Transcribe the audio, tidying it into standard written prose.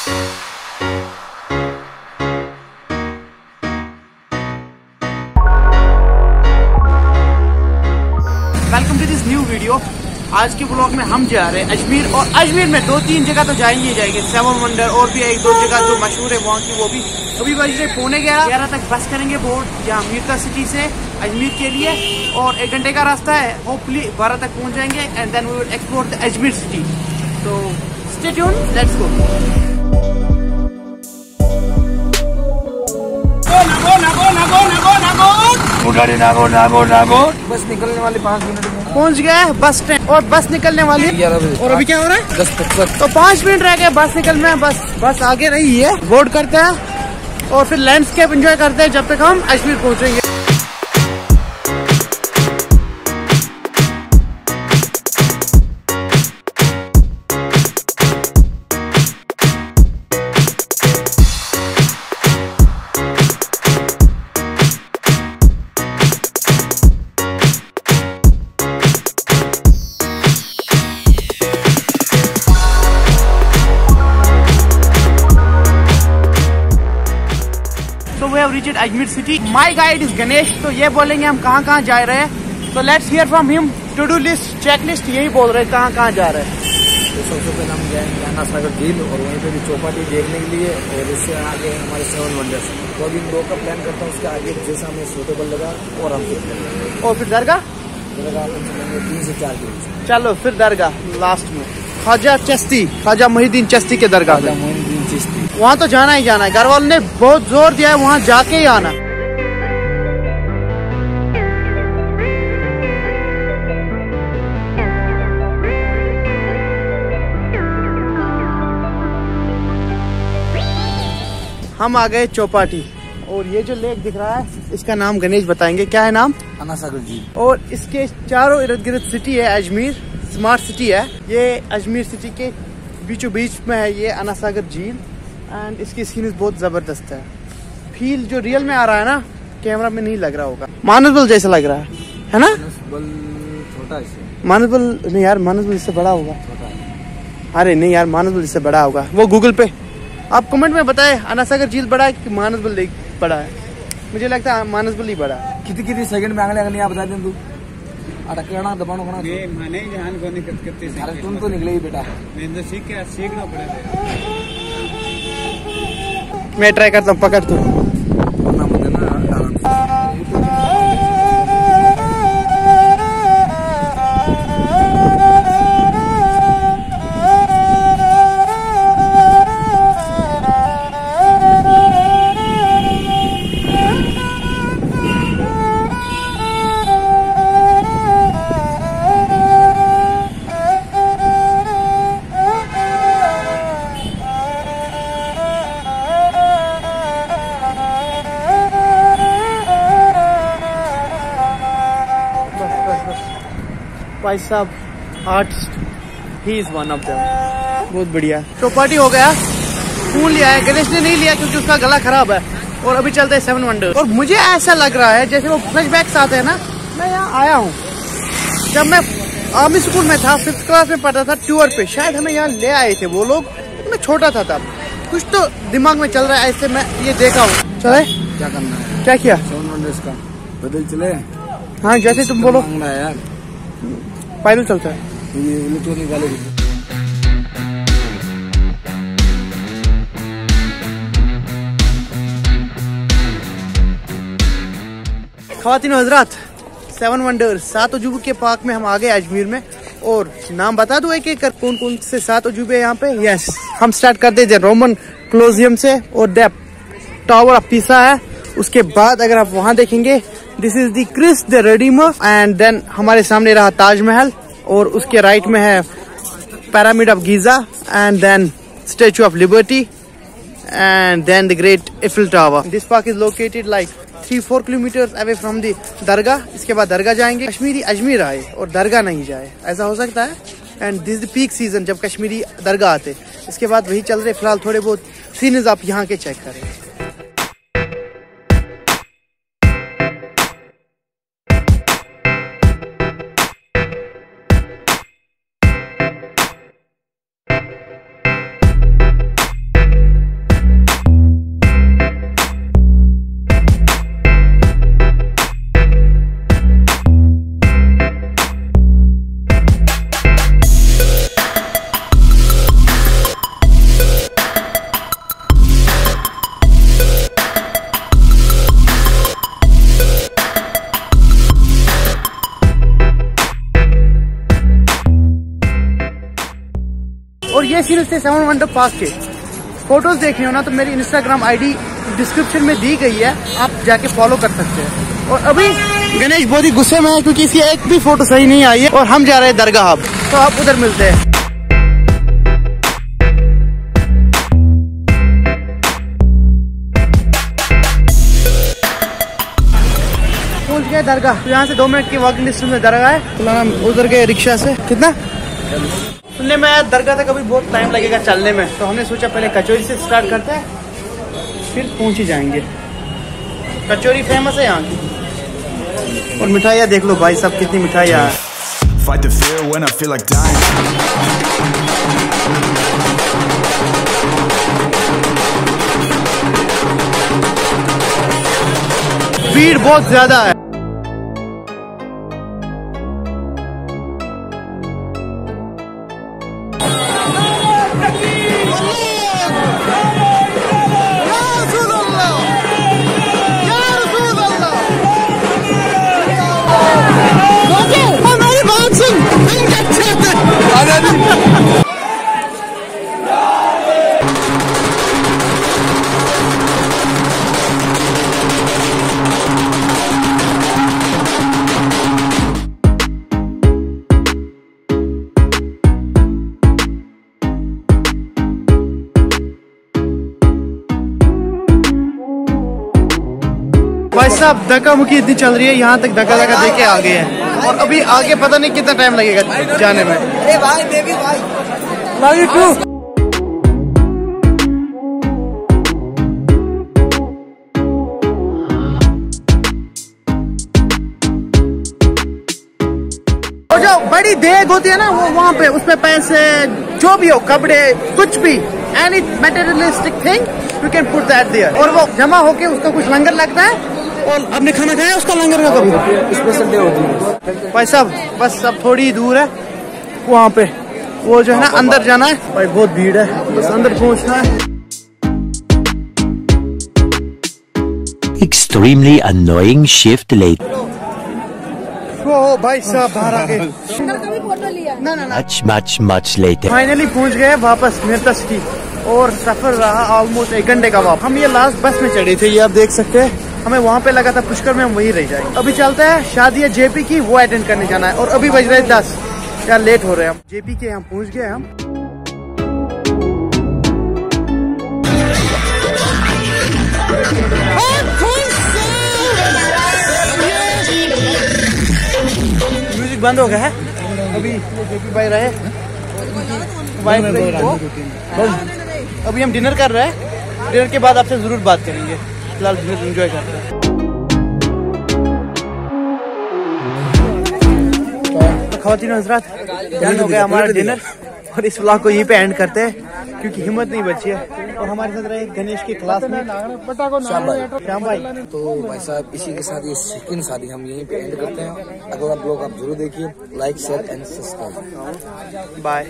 Welcome to this new video. आज के blog में हम जा रहे हैं अजमेर, और अजमेर में 2-3 जगह तो जाएंगे ही जाएंगे। 7 वंडर और भी 1-2 जगह जो मशहूर है वहाँ की, वो भी अभी बज रहे 11:15 तक बस करेंगे बोर्ड यहाँ मीरका सिटी से अजमेर के लिए, और 1 घंटे का रास्ता है। होपफुली 12 तक पहुँच जाएंगे and then we will explore the Ajmer city. तो स्टे ट्यून, लेट्स गो। बस निकलने वाले 5 मिनट में पहुंच गए बस स्टैंड, और बस निकलने वाली 11 बजे। और अभी क्या हो रहा है? 10:55। तो 5 मिनट रह गए बस निकलने में। बस आगे रही है, बोर्ड करते हैं और फिर लैंडस्केप एंजॉय करते हैं जब तक हम अजमेर पहुंचेंगे। We have reached Ajmer city. My guide is Ganesh. तो ये बोलेंगे हम कहाँ कहाँ जा रहे हैं। तो let's hear from him. To do list, check list यही बोल रहे हैं कहाँ कहाँ जा रहे हैं। तो सबसे पहले हम जाएंगे अन्ना सागर झील, और वहीं पे भी चौपाटी देखने के लिए, और इससे आगे हमारे 7 वंडर्स। तो अभी इन 2 का प्लान करता हूँ, उसके आगे जैसा हमें सूटेबल लगा और हम फिर और फिर दरगाह अपन चलेंगे 3 से 4 किलोमीटर। चलो फिर दरगाह लास्ट में ख्वाजा मोहिउद्दीन चिश्ती के दरगाह। मोहिउद्दीन चिश्ती वहाँ तो जाना ही जाना है। घर वालों ने बहुत जोर दिया है वहाँ जाके ही आना। हम आ गए चौपाटी, और ये जो लेक दिख रहा है इसका नाम गणेश बताएंगे। क्या है नाम? अन्ना सागर झील। और इसके चारों इर्द गिर्द सिटी है अजमेर, स्मार्ट सिटी है ये। अजमेर सिटी के बीचों बीच में है ये अन्ना सागर झील, एंड इसकी सीन्स बहुत जबरदस्त है। फील जो रियल में आ रहा है ना, कैमरा में नहीं लग रहा होगा। मानसबल जैसा लग रहा है ना? छोटा है मानसबल नहीं यार, मानसबल इससे बड़ा होगा। अरे नहीं यार, मानसबल इससे बड़ा होगा। वो गूगल पे आप कमेंट में बताए अन्ना सागर झील बड़ा है कि मानसबल बड़ा है। मुझे लगता है मानसबल ही बड़ा है। कितनी सेकंड में आगे नहीं आप बता दें तू अटकना दबाना होना। ये माने जहां को नहीं करते अरे तुम तो निकले ही बेटा। मैं तो सीखना पड़ेगा। मैं ट्राई करता हूँ, पकड़ तू। ना मुझे ना आराम से। भाई साहब artist, he is one of them. बहुत बढ़िया। चौपाटी हो गया, फूल लिया है। गणेश ने नहीं लिया क्योंकि उसका गला खराब है। और अभी चलते हैं 7 वंडर। और मुझे ऐसा लग रहा है जैसे वो फ्लैशबैक्स आते हैं ना, मैं यहाँ आया हूँ। जब मैं आर्मी स्कूल में था, 5th क्लास में पढ़ता था, टूर पे शायद हमें यहाँ ले आए थे वो लोग। मैं छोटा था तब। कुछ तो दिमाग में चल रहा है, ऐसे मैं ये देखा हूँ। चले क्या करना है? क्या किया? 7 वंडर्स का बदल चले। हाँ जैसे तुम बोलो। यार पैदल चलता है ये इलेक्ट्रॉनिक वाले। ख़वातीन हज़रात, 7 वंडर 7 अजूबों के पार्क में हम आ गए अजमेर में। और नाम बता दो एक एक कर, कौन कौन से 7 अजूबे यहाँ पे। यस, हम स्टार्ट करते थे रोमन क्लोजियम से, और द टावर ऑफ पीसा है। उसके बाद अगर आप वहाँ देखेंगे, this is the Christ the Redeemer, and then हमारे सामने रहा ताजमहल, और उसके राइट में है pyramid of Giza, and then Statue of Liberty, and then the Great Eiffel Tower. This park is located like 3-4 kilometers away from the दरगाह। इसके बाद दरगाह जाएंगे। कश्मीरी अजमेर आए और दरगाह नहीं जाए, ऐसा हो सकता है। And this the peak season जब कश्मीरी दरगाह आते। इसके बाद वही चल रहे फिलहाल थोड़े बहुत सीन्स आप यहाँ के चेक करें। थे 7 वंडर पार्क के। फोटोज देखने हो ना तो मेरी इंस्टाग्राम आईडी डिस्क्रिप्शन में दी गई है, आप जाके फॉलो कर सकते हैं। और अभी गणेश बहुत ही गुस्से में है क्योंकि इसकी एक भी फोटो सही नहीं आई है और हम जा रहे हैं दरगाह अब, तो आप उधर मिलते हैं। पहुंच गए दरगाह, तो यहाँ से 2 मिनट की वॉकिंग डिस्टेंस में दरगाह है। तो हम उधर गए रिक्शा से। कितना सुनने में आया दरगाह तक अभी बहुत टाइम लगेगा चलने में, तो हमने सोचा पहले कचौरी से स्टार्ट करते हैं, फिर पहुंच ही जाएंगे। कचौरी फेमस है यहाँ की। और मिठाइयाँ देख लो भाई, सब कितनी मिठाइयाँ हैं। Fight the fear when I feel like dying. भीड़ बहुत ज्यादा है। भाई साहब धक्का मुक्की इतनी चल रही है, यहाँ तक धक्का धक्का देके आ गए हैं और अभी आगे पता नहीं कितना टाइम लगेगा जाने में। अरे भाई बेबी भाई लव यू टू। और जो बड़ी देग होती है ना वो वहाँ पे, उसमें पैसे जो भी हो, कपड़े, कुछ भी, any materialistic thing you can put that there, और वो जमा होके उसका कुछ लंगर लगता है। और आपने खाना खाया उसका लंगर का कभी? स्पेशल डे होती है भाई साहब, बस अब थोड़ी ही दूर है वहाँ पे, वो जो है ना अंदर जाना है। भाई बहुत भीड़ है, बस अंदर पहुँचना है। Extremely annoying shift late. ओ भाई साहब बाहर आ गए। ना Much later. फाइनली पहुँच गए वापस मिर्ता सिटी, और सफर रहा ऑलमोस्ट 1 घंटे का वापस। हम ये लास्ट बस में चढ़े थे, ये आप देख सकते हैं। हमें वहाँ पे लगा था पुष्कर में हम वहीं रह जाएंगे। अभी चलते हैं शादी है जेपी की, वो अटेंड करने जाना है। और अभी बज रहे 10, यार लेट हो रहे हैं हम। जेपी के यहाँ पहुँच गए हम। म्यूजिक बंद हो गया है अभी, जेपी भाई रहे, वाइफ रही वो। अभी हम डिनर कर रहे हैं, डिनर के बाद आपसे जरूर बात करेंगे। फिलहाल डिनर एंजॉय करते हैं। तो ख़वातीन हज़रात, डन हो गया हमारा डिनर, और इस व्लॉग को यहीं पे एंड करते हैं क्योंकि हिम्मत नहीं बची है। और हमारे साथ रहे गणेश के क्लास में श्याम भाई। तो भाई साहब इसी के साथ ये सेकंड शादी हम यहीं पे एंड करते हैं। अगर आप लोग आप जरूर देखिए, like share and subscribe. Bye.